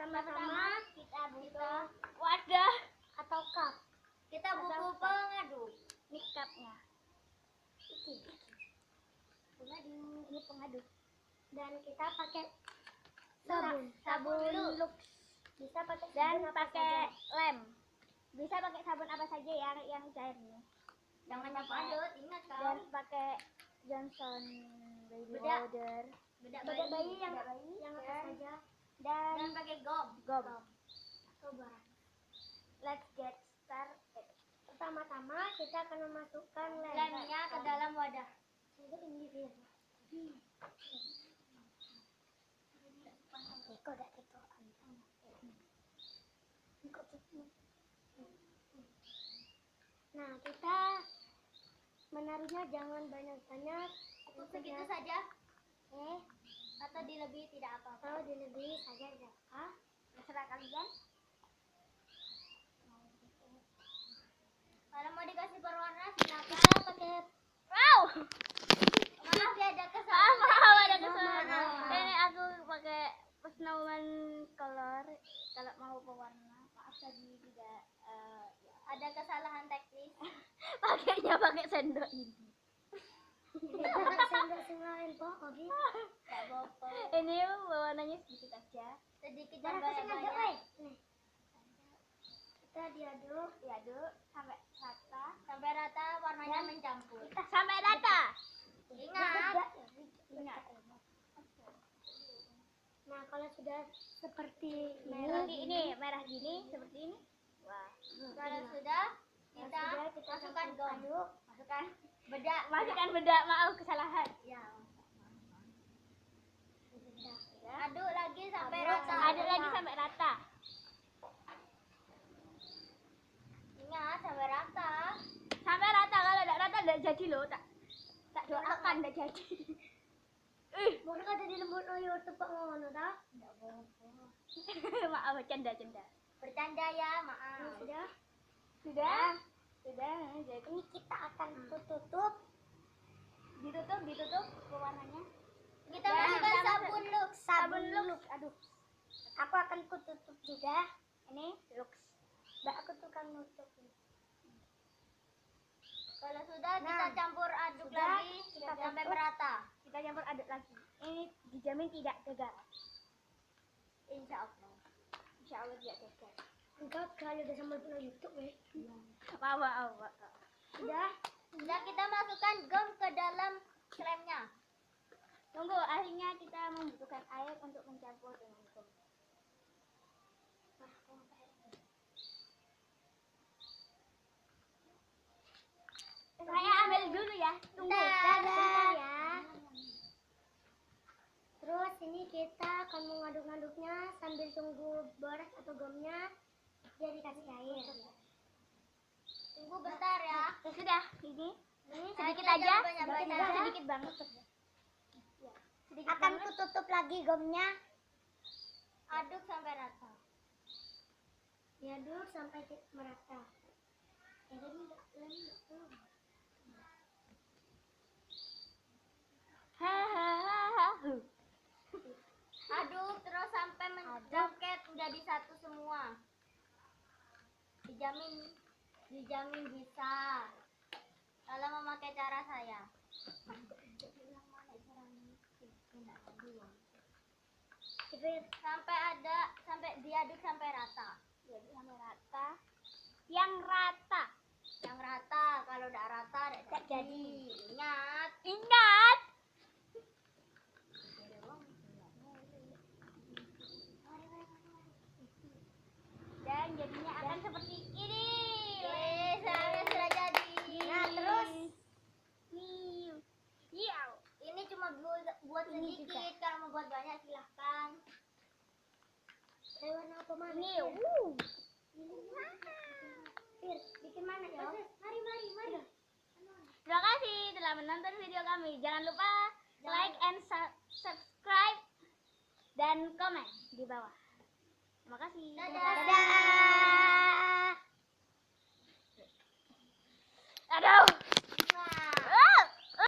Pertama-tama kita butuh wadah atau cup. Kita butuh pengaduk. Ini cupnya. Ini pengaduk. Dan kita pakai sabun Lux. Bisa pakai dan pakai lem. Bisa pakai sabun apa saja yang cair ini. Jangan aduk, ingat kau. Dan pakai Johnson baby powder. Bedak bayi yang apa saja. Dan pakai gom. Coba. Let's get started. Pertama-tama kita akan memasukkan lemnya ke dalam wadah. Nah, kita menaruhnya jangan banyak-banyak. Cukup segitu saja. Atau dilebih tidak apa-apa. Kalau dilebih saja tidak apa. Terserah kalian. Kalau mau dikasih berwarna silakan. Kita pakai maaf ya, ada kesalahan. Ini aku pakai snowman color kalau mau pewarna. Maaf tadi tidak ada kesalahan teknis. Pakainya pakai sendok ini. Sendok semain Obi. Enggak apa-apa. Ini warnanya sedikit aja. Sedikit dan banyak. Kita diaduk sampai rata warnanya mencampur. Sampai rata. Ingat. Nah, kalau sudah seperti merah gini seperti ini. Wah. Kalau sudah kita masukkan gom. Masukkan bedak. Maaf kesalahan. Ya. Aduk lagi sampai rata. Ingat sampai rata. Kalau tidak rata tidak jadi loh. Tak doakan tidak jadi. Mau ada di lembut loyo tepak ngono ta? Tidak apa-apa. Maaf bercanda. Bercanda ya, maaf. Sudah. Jadi ini kita akan tutup. Ditutup pewarnanya. Kita masukkan sabun Lux. Aduh. Aku akan kututup juga. Ini Lux. Mbak, aku tukang nutup. Kalau sudah kita campur aduk lagi sampai merata. Kita campur aduk lagi. Ini dijamin tidak gagal. Insya Allah tidak gagal. Enggak, kalau udah sambal penuh YouTube ya. Maaf. Sudah kita masukkan gom ke dalam kremnya. Tunggu, akhirnya kita membutuhkan air untuk mencampur dengan gom. Saya ambil dulu ya. Tunggu. Sebentar ya. Terus ini kita akan mengaduk-aduknya sambil tunggu beras atau gomnya jadi kasih air. Tunggu bentar ya. Sudah, ini sedikit aja. Sedikit banget. Akan kututup lagi gomnya. Aduk sampai rata. Diaduk sampai merata. Aduk terus sampai menjangkit menjadi satu semua. Dijamin bisa. Kalau memakai cara saya. Sampai diaduk sampai rata. Yang rata. Kalau tidak rata tidak jadi. Ingat. Dan jadinya akan seperti ini. Saya sudah jadi. Nah, terus ini cuma buat sedikit. Kalau mau buat banyak silahkan. Warna apa mana? Bikin mana ya? Mari. Terima kasih telah menonton video kami. Jangan lupa like and subscribe dan komen di bawah. Terima kasih. Dadah.